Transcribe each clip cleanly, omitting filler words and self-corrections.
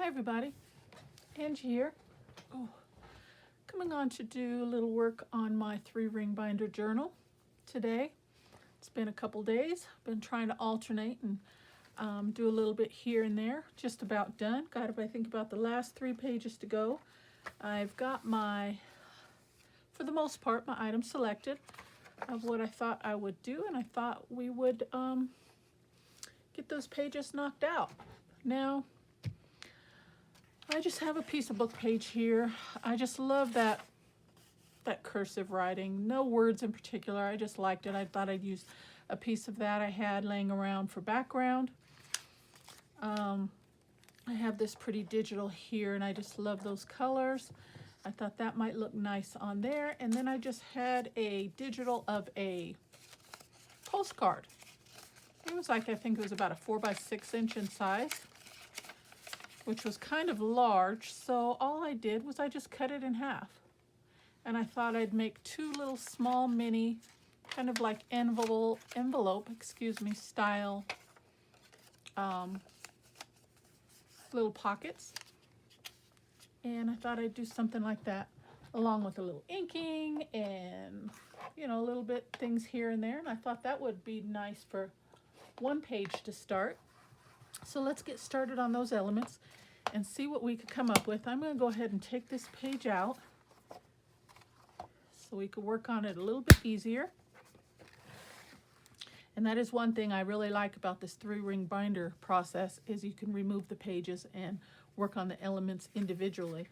Hi everybody, Angie here. Oh, coming on to do a little work on my 3-ring binder journal today. It's been a couple days. Been trying to alternate and do a little bit here and there. Just about done. Got, I think, about the last 3 pages to go. I've got my, for the most part, my items selected of what I thought I would do, and I thought we would get those pages knocked out. Now, I just have a piece of book page here. I just love that cursive writing. No words in particular. I just liked it. I thought I'd use a piece of that I had laying around for background. I have this pretty digital here, and I just love those colors. I thought that might look nice on there. And then I just had a digital of a postcard. It was like, I think it was about a 4 by 6 inch in size, which was kind of large. So all I did was I just cut it in half. And I thought I'd make 2 little small mini, kind of like envelope, style little pockets. And I thought I'd do something like that, along with a little inking and, you know, a little bit things here and there. And I thought that would be nice for one page to start. So let's get started on those elements and see what we could come up with. I'm going to go ahead and take this page out so we could work on it a little bit easier. And that is one thing I really like about this 3-ring binder process, is you can remove the pages and work on the elements individually.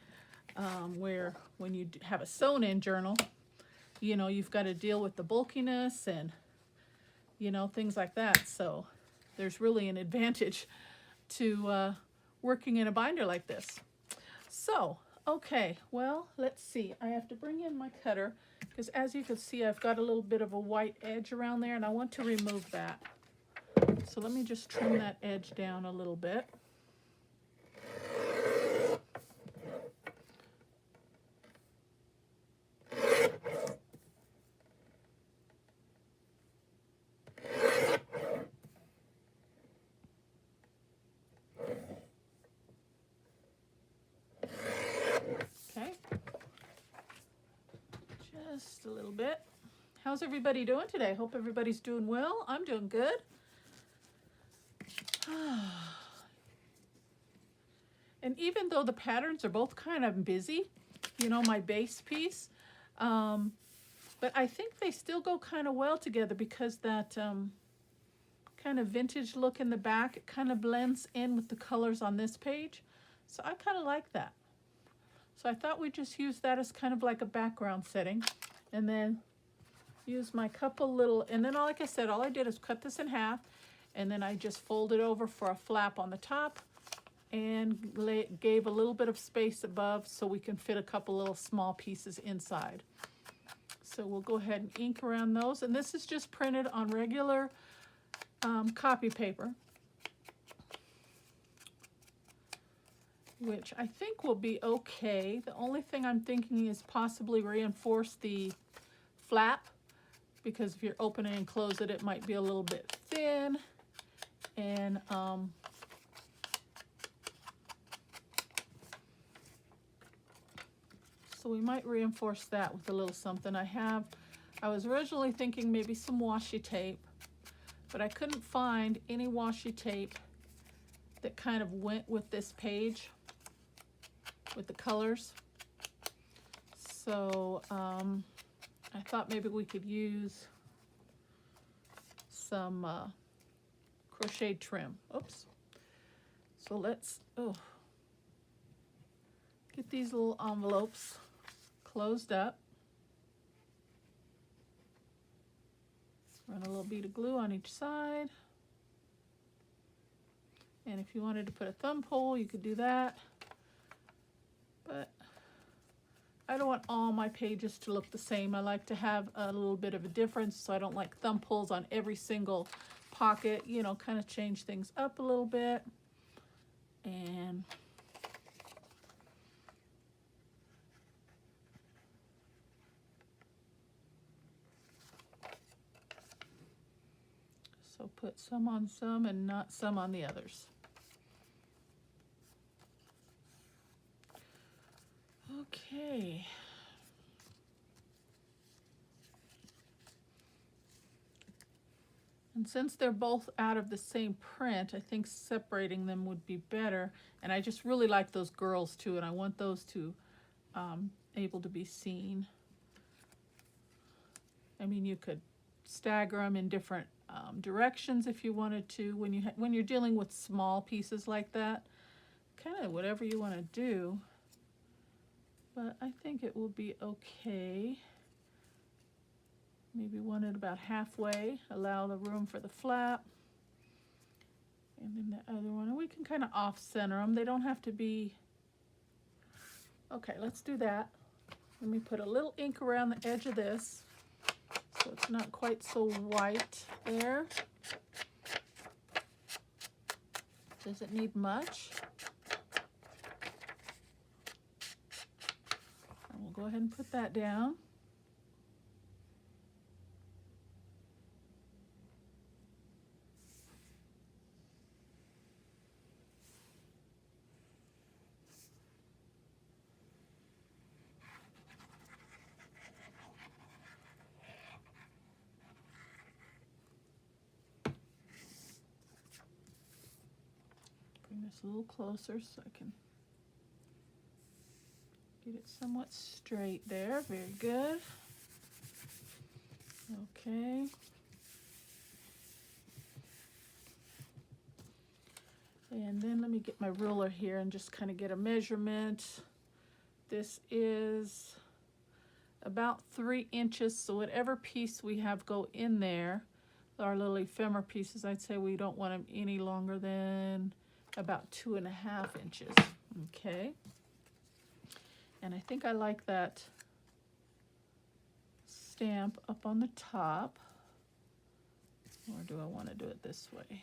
Where when you have a sewn-in journal, you know, you've got to deal with the bulkiness and, you know, things like that. So there's really an advantage to working in a binder like this. So, okay, well, let's see. I have to bring in my cutter because, as you can see, I've got a little bit of a white edge around there, and I want to remove that. So let me just trim that edge down a little bit. Just a little bit. How's everybody doing today? Hope everybody's doing well. I'm doing good. And even though the patterns are both kind of busy, you know, my base piece, but I think they still go kind of well together because that kind of vintage look in the back, it kind of blends in with the colors on this page. So I kind of like that. So I thought we'd just use that as kind of like a background setting, and then use my couple little, and then like I said, all I did is cut this in half, and then I just folded over for a flap on the top and gave a little bit of space above so we can fit a couple little small pieces inside. So we'll go ahead and ink around those, and this is just printed on regular copy paper, which I think will be okay. The only thing I'm thinking is possibly reinforce the flap, because if you're opening and close it, it might be a little bit thin. And so we might reinforce that with a little something. I was originally thinking maybe some washi tape, but I couldn't find any washi tape that kind of went with this page, with the colors. So I thought maybe we could use some crochet trim. Oops. So let's get these little envelopes closed up. Run a little bead of glue on each side. And if you wanted to put a thumb hole, you could do that. But I don't want all my pages to look the same. I like to have a little bit of a difference, so I don't like thumb pulls on every single pocket. You know, kind of change things up a little bit. And so put some on some and not some on the others. Okay. And since they're both out of the same print, I think separating them would be better. And I just really like those girls too, and I want those to able to be seen. I mean, you could stagger them in different directions if you wanted to. When you're dealing with small pieces like that, kind of whatever you want to do. But I think it will be okay. Maybe one at about halfway, allow the room for the flap. And then the other one, and we can kind of off center them. They don't have to be, okay, let's do that. Let me put a little ink around the edge of this so it's not quite so white there. Does it need much? And we'll go ahead and put that down. Bring this a little closer so I can get it somewhat straight there. Very good. Okay. And then let me get my ruler here and just kind of get a measurement. This is about 3 inches, so whatever piece we have go in there, our little ephemera pieces, I'd say we don't want them any longer than about 2.5 inches. Okay. And I think I like that stamp up on the top. Or do I want to do it this way?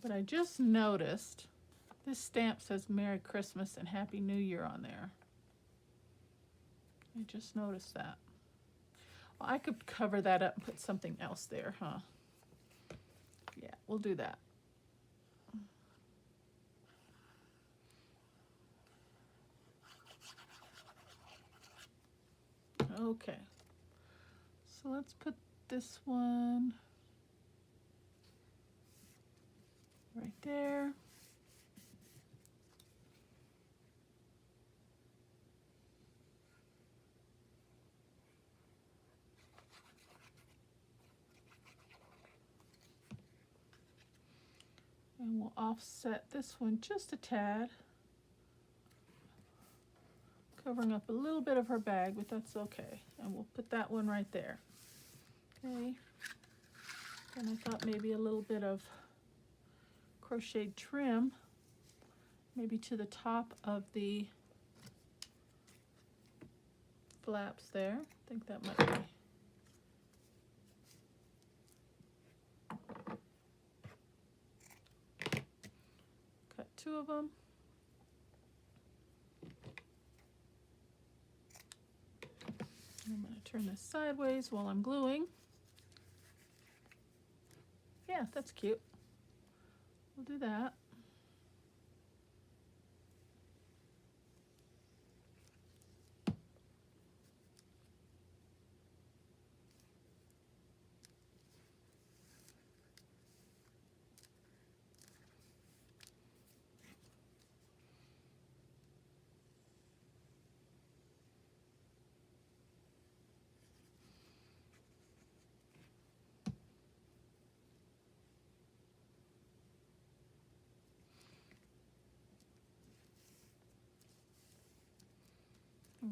But I just noticed this stamp says Merry Christmas and Happy New Year on there. I just noticed that. Well, I could cover that up and put something else there, huh? Yeah, we'll do that. Okay. So let's put this one right there. And we'll offset this one just a tad, covering up a little bit of her bag, but that's okay. And we'll put that one right there. Okay. And I thought maybe a little bit of crocheted trim, maybe to the top of the flaps there. I think that might be. Cut 2 of them. I'm going to turn this sideways while I'm gluing. Yeah, that's cute. We'll do that.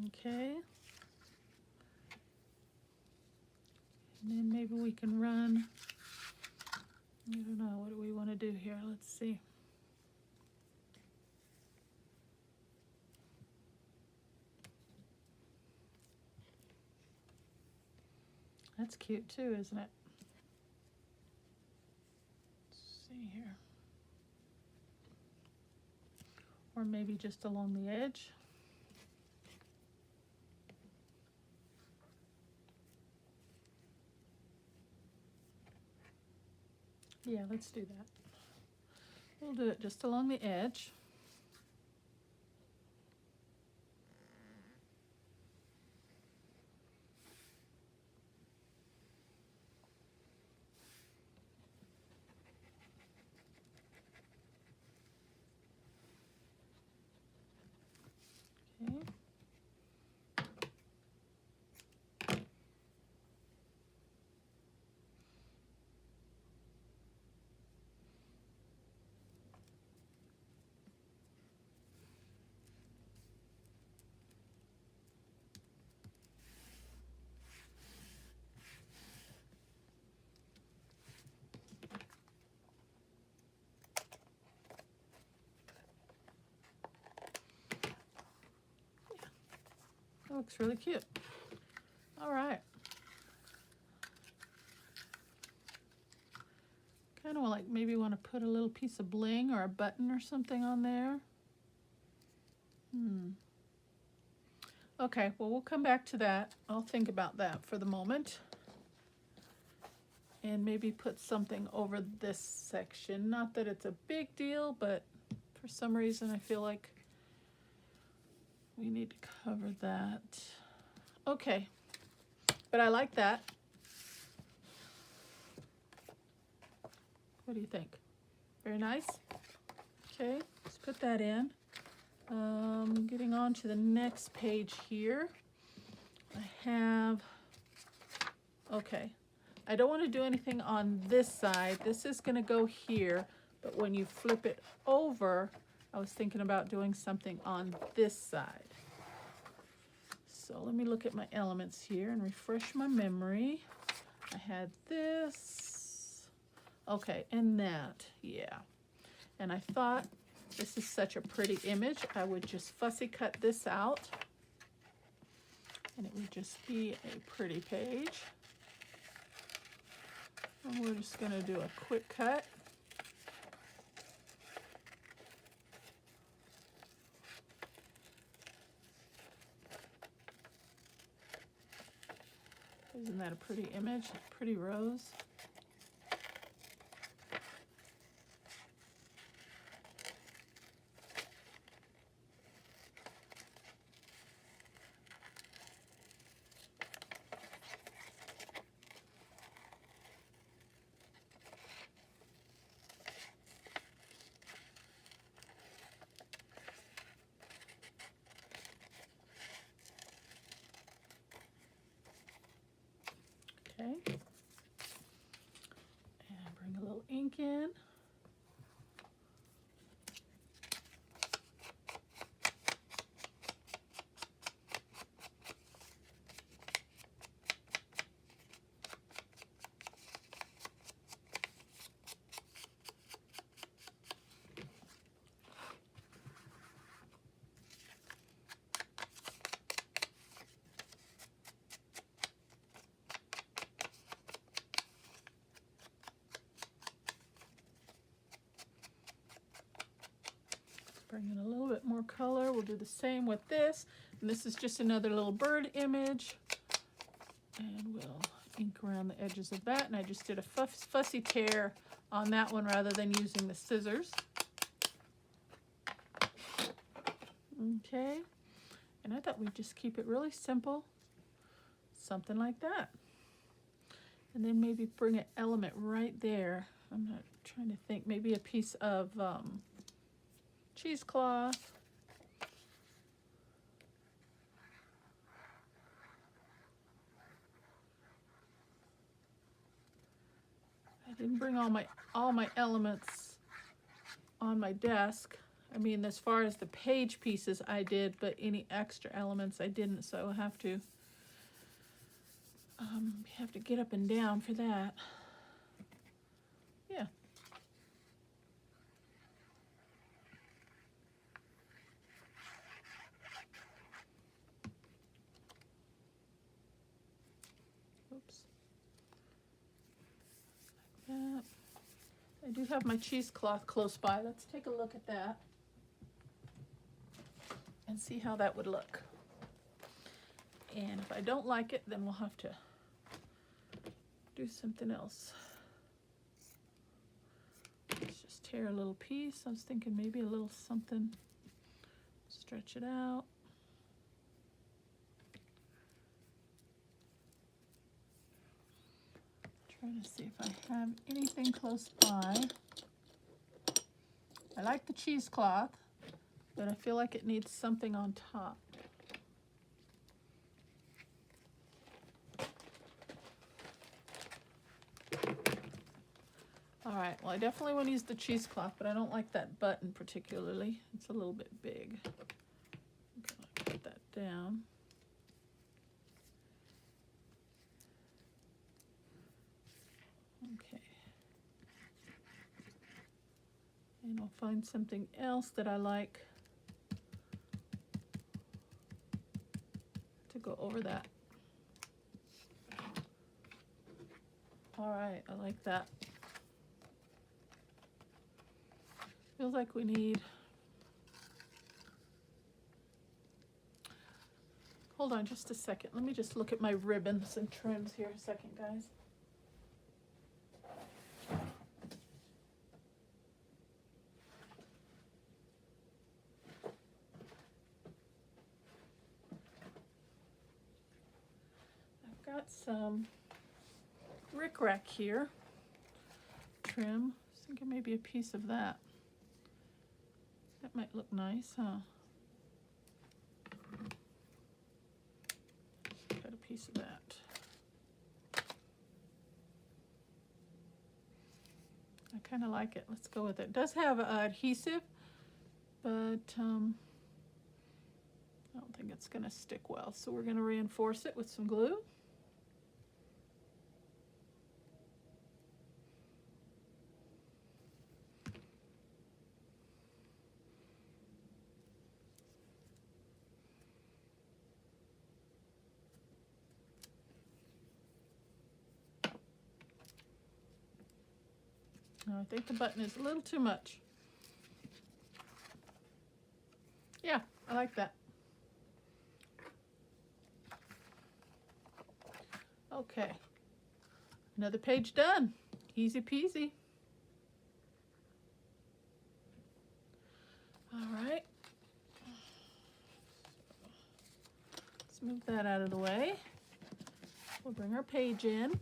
Okay. And then maybe we can run, I don't know, what do we want to do here? Let's see. That's cute too, isn't it? Let's see here. Or maybe just along the edge. Yeah, let's do that. We'll do it just along the edge. That looks really cute. All right. Kind of like maybe want to put a little piece of bling or a button or something on there. Okay, well, we'll come back to that. I'll think about that for the moment. And maybe put something over this section. Not that it's a big deal, but for some reason I feel like we need to cover that. Okay, but I like that. What do you think? Very nice. Okay, let's put that in. Getting on to the next page here. I have, okay, I don't want to do anything on this side. This is going to go here, but when you flip it over, I was thinking about doing something on this side. So let me look at my elements here and refresh my memory. I had this, okay, and that, yeah. And I thought, this is such a pretty image, I would just fussy cut this out and it would just be a pretty page. And we're just going to do a quick cut. Isn't that a pretty image? A pretty rose. Okay, and bring a little ink in. Bring in a little bit more color. We'll do the same with this. And this is just another little bird image. And we'll ink around the edges of that. And I just did a fussy tear on that one rather than using the scissors. Okay. And I thought we'd just keep it really simple. Something like that. And then maybe bring an element right there. I'm not trying to think. Maybe a piece of cheesecloth. I didn't bring all my elements on my desk. I mean, as far as the page pieces I did, but any extra elements I didn't, so I'll have to get up and down for that. Yeah. Oops. Like that. I do have my cheesecloth close by. Let's take a look at that and see how that would look. And if I don't like it, then we'll have to do something else. Let's just tear a little piece. I was thinking maybe a little something, stretch it out. Trying to see if I have anything close by. I like the cheesecloth, but I feel like it needs something on top. All right, well, I definitely want to use the cheesecloth, but I don't like that button particularly. It's a little bit big. I'm gonna put that down. Okay. And I'll find something else that I like over that. All right, I like that. Feels like we need, hold on just a second. Let me just look at my ribbons and trims here a second, guys. I've got some rickrack here, trim. I was thinking maybe a piece of that. That might look nice, huh? Got a piece of that. I kind of like it. Let's go with it. It does have adhesive, but I don't think it's going to stick well. So we're going to reinforce it with some glue. No, I think the button is a little too much. Yeah, I like that. Okay, another page done. Easy peasy. All right. Let's move that out of the way. We'll bring our page in.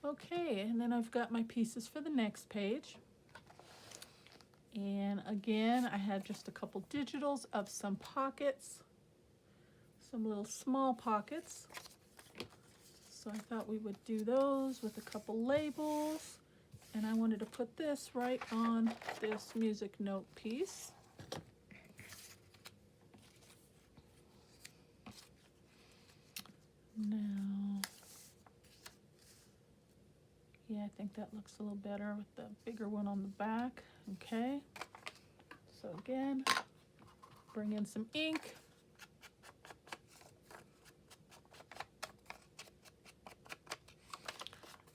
Okay, and then I've got my pieces for the next page. And again, I had just a couple digitals of some pockets, some little small pockets. So I thought we would do those with a couple labels. And I wanted to put this right on this music note piece. Now, yeah, I think that looks a little better with the bigger one on the back. Okay, so again, bring in some ink.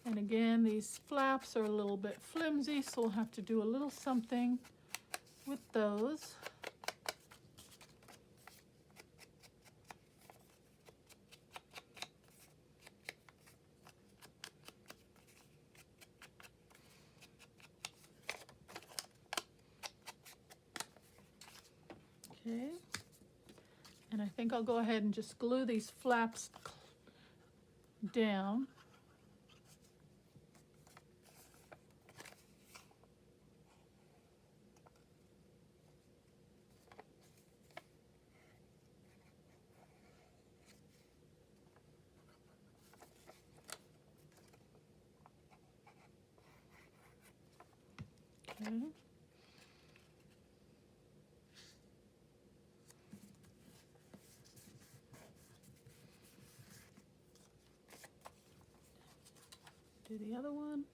And again, these flaps are a little bit flimsy, so we'll have to do a little something with those. Okay, and I think I'll go ahead and just glue these flaps down. Okay. Do the other one.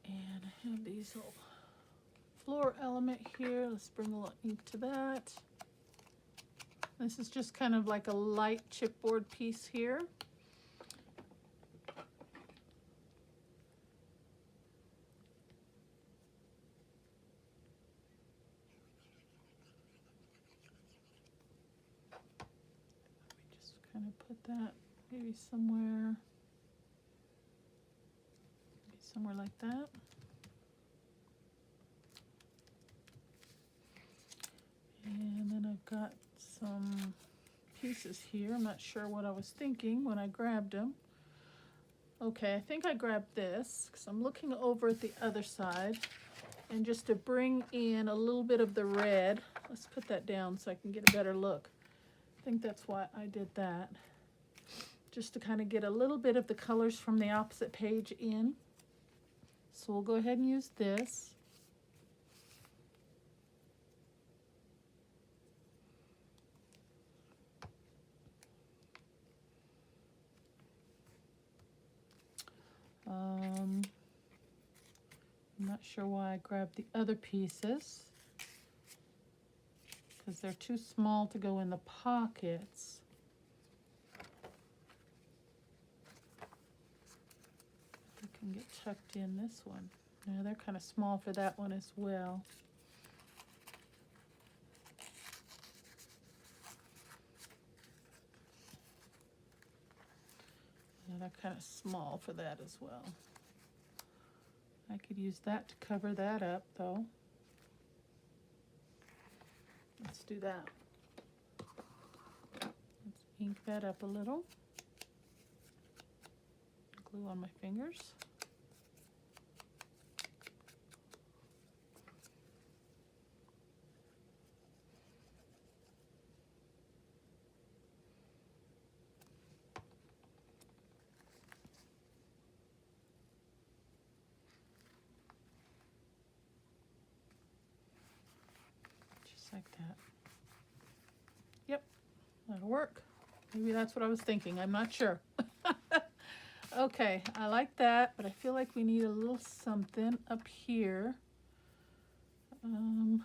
And I have these little floor element here. Let's bring a little ink to that. This is just kind of like a light chipboard piece here. Just kind of put that maybe somewhere like that. And then I've got some pieces here. I'm not sure what I was thinking when I grabbed them. Okay, I think I grabbed this because I'm looking over at the other side. And just to bring in a little bit of the red, let's put that down so I can get a better look. I think that's why I did that. Just to kind of get a little bit of the colors from the opposite page in. So we'll go ahead and use this. not sure why I grabbed the other pieces, because they're too small to go in the pockets. They can get tucked in this one. Yeah, they're kind of small for that one as well. Yeah, they're kind of small for that as well. I could use that to cover that up though. Let's do that. Let's ink that up a little. Glue on my fingers. Just like that. Yep, that'll work. Maybe that's what I was thinking. I'm not sure. Okay, I like that, but I feel like we need a little something up here. And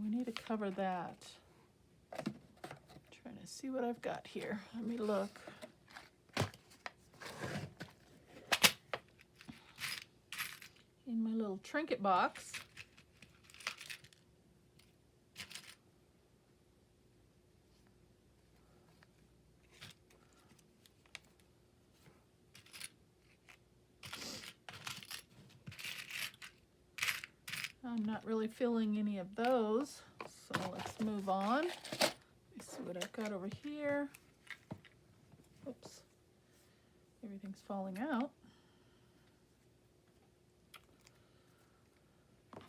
we need to cover that. Trying to see what I've got here. Let me look. In my little trinket box. I'm not really feeling any of those, so let's move on. Let's see what I've got over here. Oops, everything's falling out.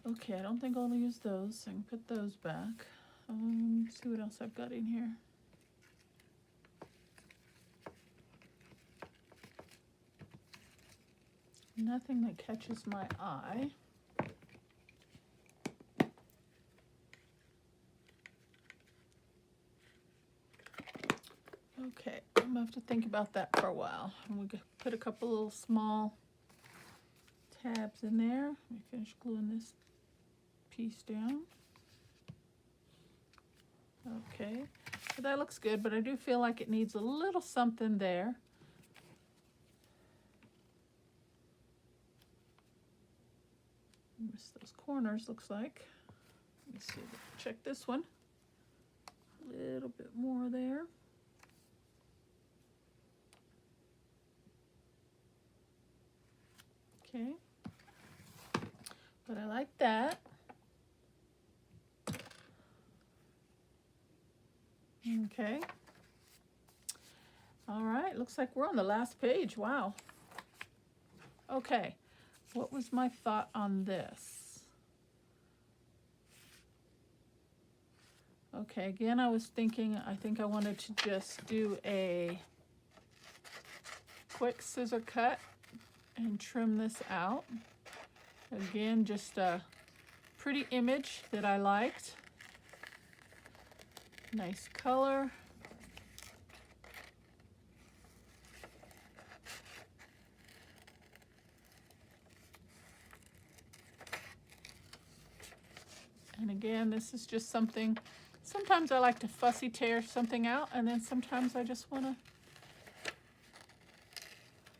Okay, I don't think I'll use those, so I can put those back. See what else I've got in here. Nothing that catches my eye. Okay, I'm gonna have to think about that for a while. And we put a couple little small tabs in there. Let me finish gluing this piece down. Okay, so that looks good, but I do feel like it needs a little something there. Miss those corners, looks like. Let me see, check this one. A little bit more there. Okay, but I like that. Okay. All right, looks like we're on the last page. Wow. Okay, what was my thought on this? Okay, again, I was thinking, I think I wanted to just do a quick scissor cut and trim this out. Again, just a pretty image that I liked. Nice color. And again, this is just something, sometimes I like to fussy tear something out, and then sometimes I just want to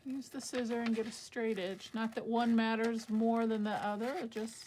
use the scissor and get a straight edge. Not that one matters more than the other, it just...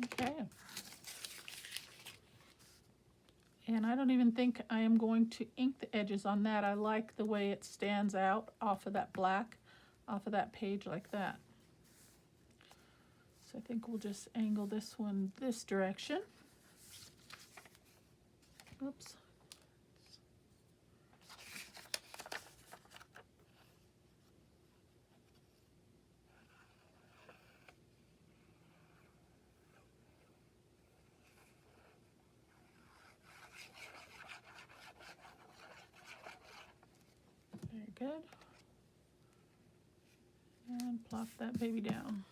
Okay. And I don't even think I am going to ink the edges on that. I like the way it stands out off of that black, off of that page like that. So I think we'll just angle this one this direction. Oops. Very good. And plop that baby down.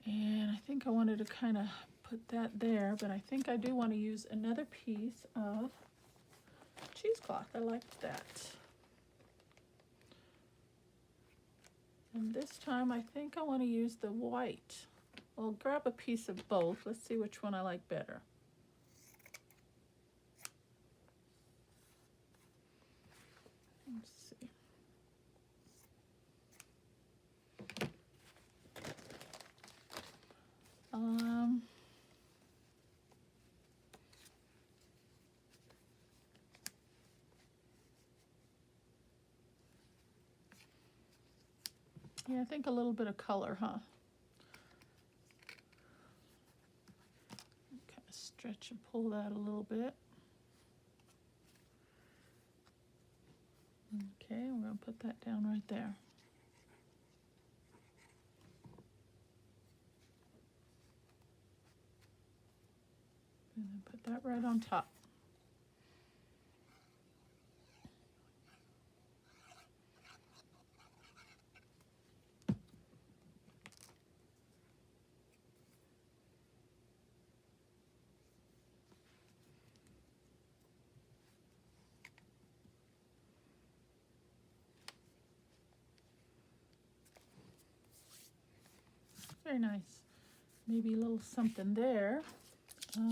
And I think I wanted to kind of put that there, but I think I do want to use another piece of cheesecloth. I like that. And this time I think I want to use the white. I'll grab a piece of both. Let's see which one I like better. Let's see. Yeah, I think a little bit of color, huh? Kind of stretch and pull that a little bit. Okay, we're going to put that down right there. And then put that right on top. Very nice. Maybe a little something there. Let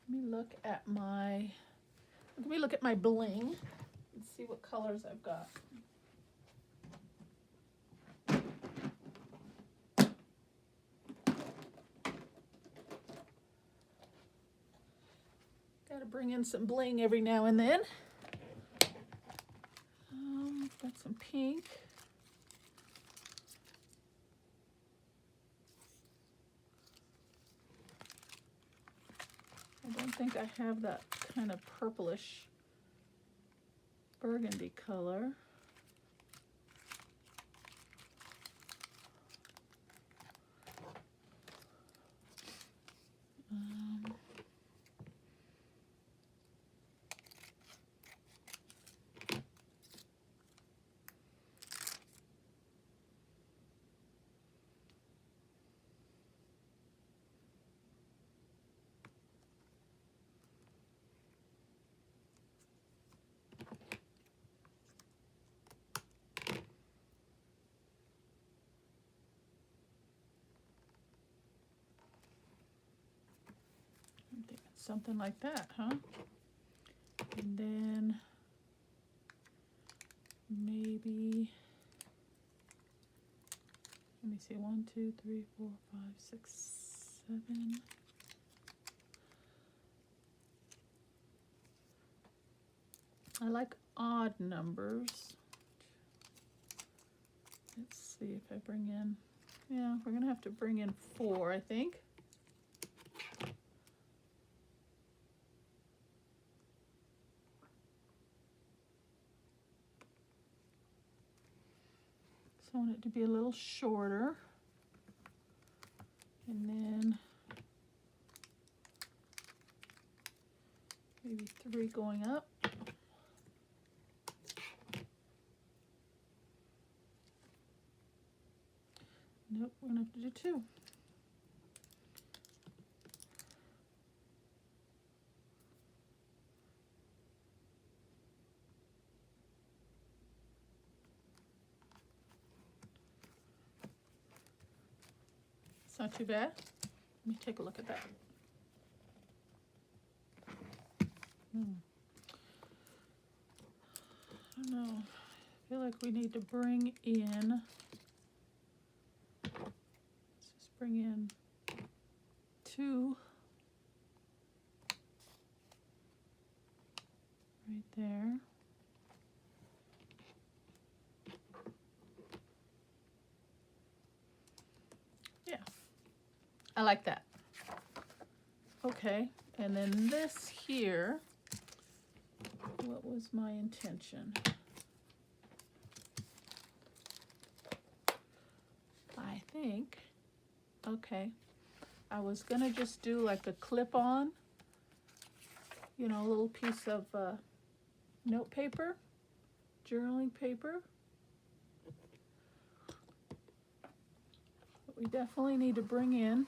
me look at my bling and see what colors I've got. Gotta bring in some bling every now and then. Got some pink. I don't think I have that kind of purplish burgundy color. I'm thinking something like that, huh? And then maybe, let me see, 1, 2, 3, 4, 5, 6, 7. I like odd numbers. Let's see if I bring in, yeah, we're gonna have to bring in 4, I think. So I want it to be a little shorter. And then maybe 3 going up. Nope, we're gonna have to do 2. It's not too bad. Let me take a look at that. I don't know. I feel like we need to bring in, let's just bring in 2 right there. I like that. Okay, and then this here, what was my intention? I think, okay, I was gonna just do like a clip-on, you know, a little piece of note paper, journaling paper. But we definitely need to bring in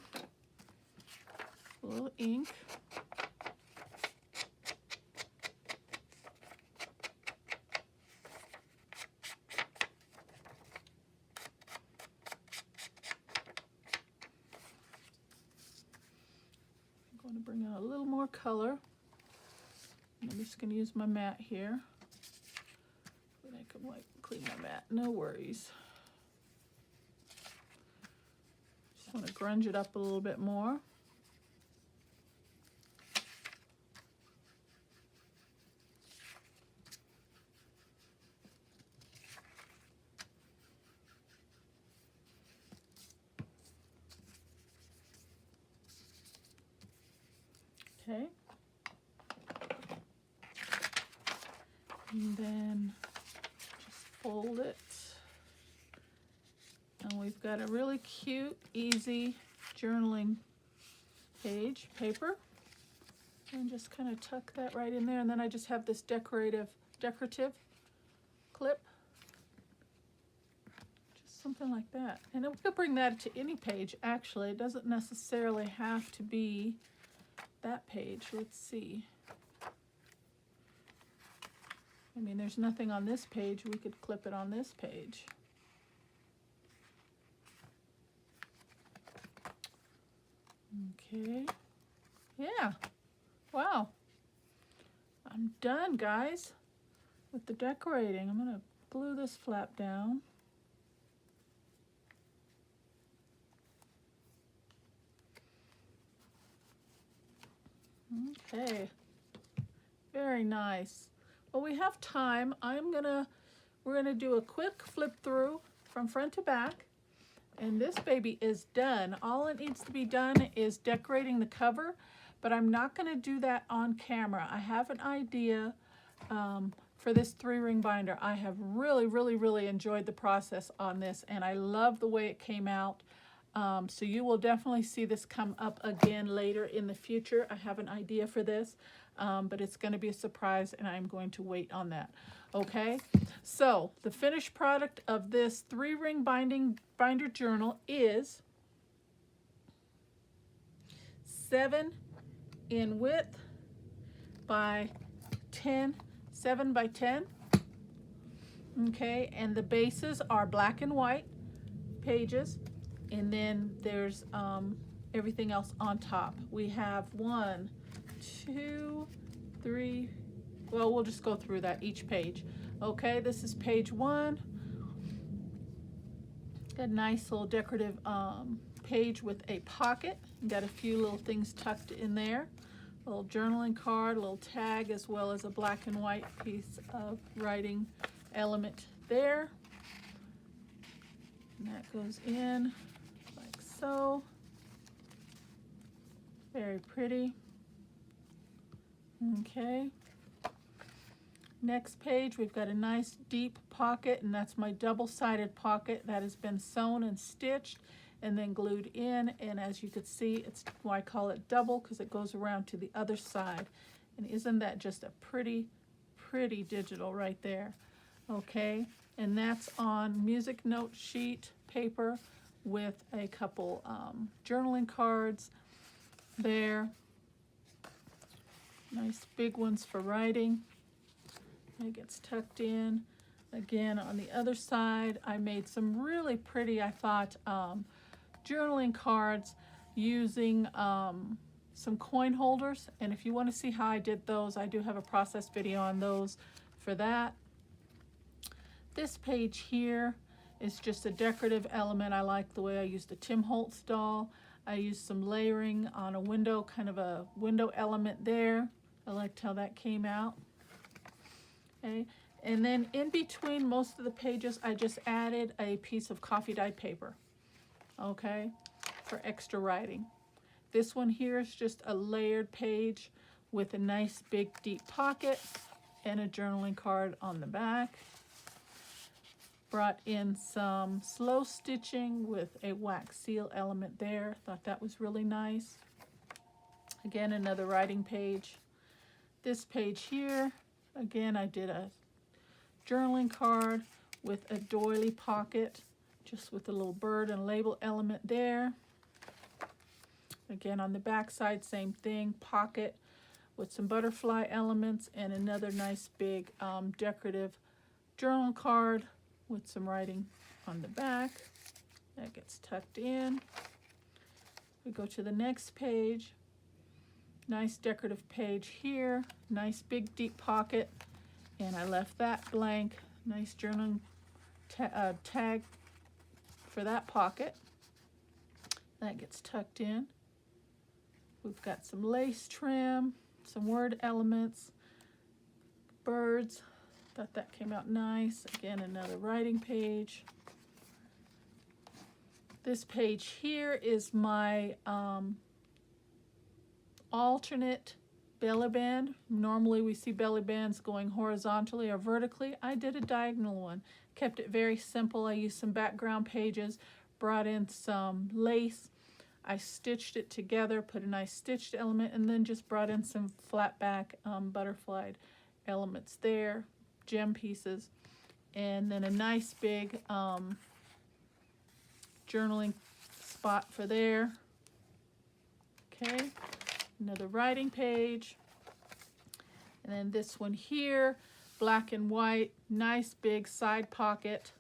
a little ink. I'm going to bring out a little more color. I'm just going to use my mat here. But I can wipe, clean my mat, no worries. Just want to grunge it up a little bit more. Okay. And then just fold it. And we've got a really cute, easy journaling page, paper. And just kind of tuck that right in there. And then I just have this decorative clip. Just something like that. And we could bring that to any page, actually. It doesn't necessarily have to be that page. Let's see. I mean, there's nothing on this page. We could clip it on this page. Okay. Yeah. Wow. I'm done, guys, with the decorating. I'm going to glue this flap down. Okay. Very nice. Well, we have time. We're gonna do a quick flip through from front to back. And this baby is done. All it needs to be done is decorating the cover, but I'm not gonna do that on camera. I have an idea for this 3-ring binder. I have really enjoyed the process on this, and I love the way it came out. So you will definitely see this come up again later in the future. I have an idea for this, but it's going to be a surprise, and I'm going to wait on that. Okay, so the finished product of this 3-ring binder journal is 7 in width by 7 by 10. Okay, and the bases are black and white pages. And then there's everything else on top. We have 1, 2, 3. Well, we'll just go through that each page. Okay, this is page 1. Got a nice little decorative page with a pocket. Got a few little things tucked in there. A little journaling card, a little tag, as well as a black and white piece of writing element there. And that goes in like so. Very pretty. Okay. Next page, we've got a nice deep pocket, and that's my double-sided pocket that has been sewn and stitched and then glued in. And as you can see, it's why I call it double, because it goes around to the other side. And isn't that just a pretty, pretty digital right there? Okay, and that's on music note sheet paper with a couple journaling cards there. Nice big ones for writing. It gets tucked in. Again, on the other side, I made some really pretty, I thought, journaling cards using some coin holders. And if you want to see how I did those, I do have a process video on those for that. This page here is just a decorative element. I like the way I used a Tim Holtz doll. I used some layering on a window, kind of a window element there. I liked how that came out. Okay, and then in between most of the pages, I just added a piece of coffee dye paper, okay, for extra writing. This one here is just a layered page with a nice big deep pocket and a journaling card on the back. Brought in some slow stitching with a wax seal element there. Thought that was really nice. Again, another writing page. This page here, again, I did a journaling card with a doily pocket, just with a little bird and label element there. Again, on the back side, same thing, pocket with some butterfly elements and another nice big decorative journal card with some writing on the back. That gets tucked in. We go to the next page. Nice decorative page here. Nice big deep pocket. And I left that blank. Nice journaling tag for that pocket. That gets tucked in. We've got some lace trim, some word elements, birds. Thought that came out nice. Again, another writing page. This page here is my alternate belly band. Normally we see belly bands going horizontally or vertically. I did a diagonal one. Kept it very simple. I used some background pages, brought in some lace. I stitched it together, put a nice stitched element, and then just brought in some flat back butterflied elements there, gem pieces, and then a nice big journaling spot for there. Okay, another writing page. And then this one here, black and white, nice big side pocket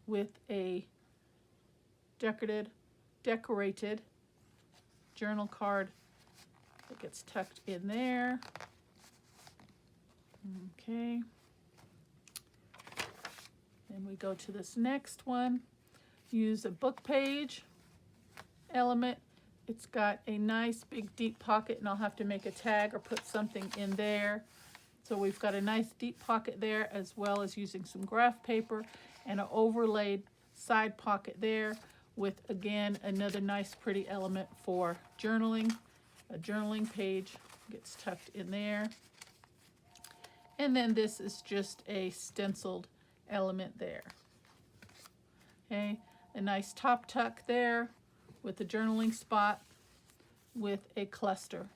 with a decorated journal card that gets tucked in there. Okay. Then we go to this next one. Use a book page element. It's got a nice big deep pocket, and I'll have to make a tag or put something in there. So we've got a nice deep pocket there, as well as using some graph paper and an overlaid side pocket there with, again, another nice pretty element for journaling. A journaling page gets tucked in there. And then this is just a stenciled element there. Okay, a nice top tuck there with a journaling spot with a cluster.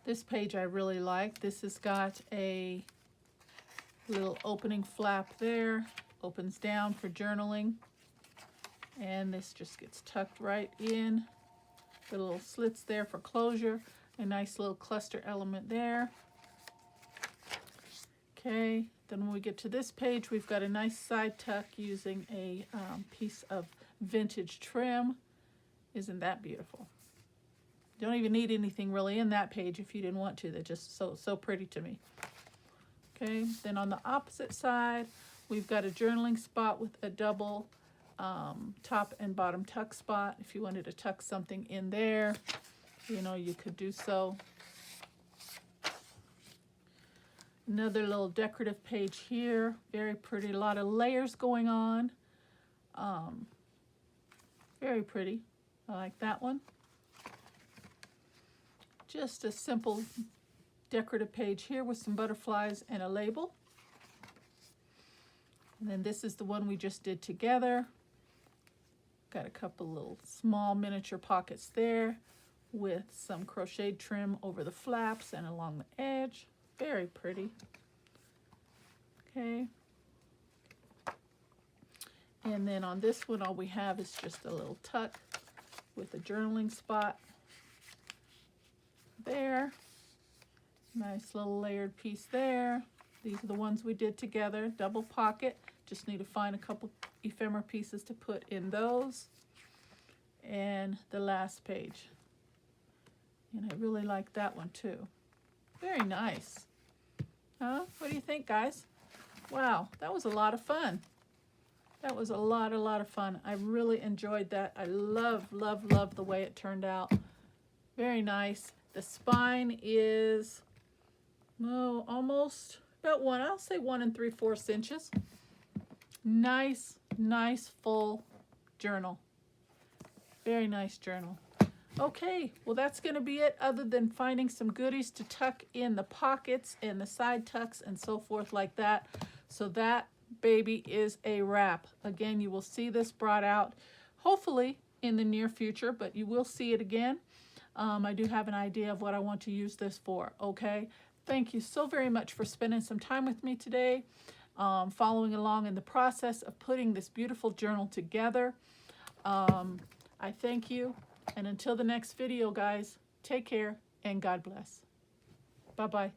This page I really like. This has got a little opening flap there, opens down for journaling, and this just gets tucked right in. The little slits there for closure, a nice little cluster element there. Okay, then when we get to this page, we've got a nice side tuck using a piece of vintage trim. Isn't that beautiful? Don't even need anything really in that page if you didn't want to. They're just so pretty to me. Okay, then on the opposite side, we've got a journaling spot with a double top and bottom tuck spot. If you wanted to tuck something in there, you know, you could do so. Another little decorative page here. Very pretty. A lot of layers going on. Very pretty. I like that one. Just a simple decorative page here with some butterflies and a label. And then this is the one we just did together. Got a couple little small miniature pockets there with some crocheted trim over the flaps and along the edge. Very pretty. Okay. And then on this one, all we have is just a little tuck with a journaling spot there. Nice little layered piece there. These are the ones we did together. Double pocket. Just need to find a couple ephemera pieces to put in those. And the last page. And I really like that one too. Very nice. Huh? What do you think, guys? Wow, that was a lot of fun. That was a lot of fun. I really enjoyed that. I love the way it turned out. Very nice. The spine is, oh, almost about I'll say 1 3/4 inches. Nice full journal. Very nice journal. Okay, well that's going to be it, other than finding some goodies to tuck in the pockets and the side tucks and so forth like that. So that baby is a wrap. Again, you will see this brought out hopefully in the near future, but you will see it again. I do have an idea of what I want to use this for, okay? Thank you so very much for spending some time with me today, following along in the process of putting this beautiful journal together. I thank you, and until the next video, guys, take care and God bless. Bye-bye.